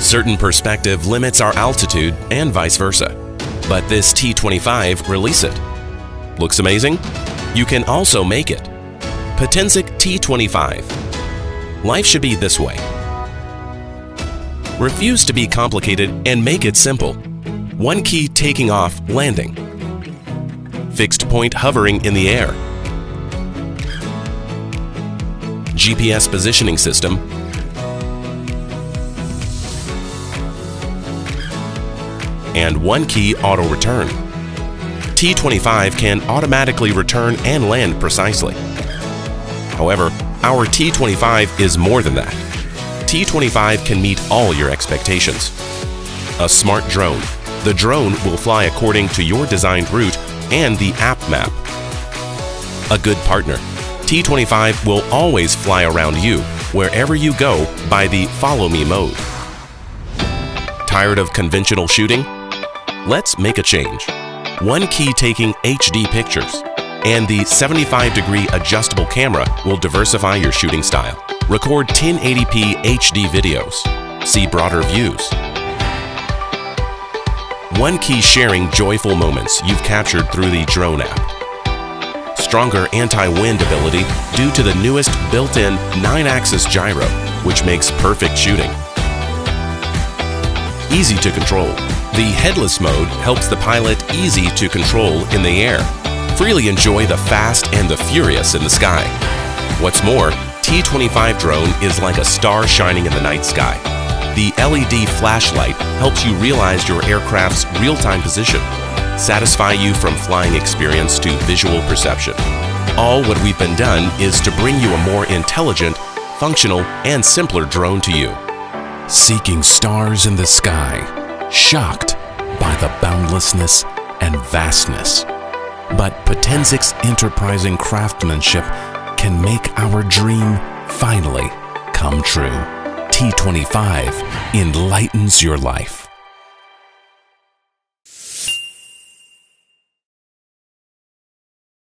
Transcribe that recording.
Certain perspective limits our altitude and vice versa, but this T25 release it. Looks amazing? You can also make it. Potensic T25. Life should be this way. Refuse to be complicated and make it simple. One key taking off, landing. Fixed point hovering in the air. GPS positioning system. And one key auto return. T25 can automatically return and land precisely. However, our T25 is more than that. T25 can meet all your expectations. A smart drone. The drone will fly according to your designed route and the app map. A good partner. T25 will always fly around you, wherever you go, by the follow me mode. Tired of conventional shooting? Let's make a change. One key taking HD pictures, and the 75-degree adjustable camera will diversify your shooting style. Record 1080p HD videos. See broader views. One key sharing joyful moments you've captured through the drone app. Stronger anti-wind ability due to the newest built-in 9-axis gyro, which makes perfect shooting. Easy to control. The headless mode helps the pilot easy to control in the air. Freely enjoy the fast and the furious in the sky. What's more, T25 drone is like a star shining in the night sky. The LED flashlight helps you realize your aircraft's real-time position, satisfy you from flying experience to visual perception. All what we've been done is to bring you a more intelligent, functional, and simpler drone to you. Seeking stars in the sky, shocked by the boundlessness and vastness. But Potensic's enterprising craftsmanship can make our dream finally come true. T25 enlightens your life.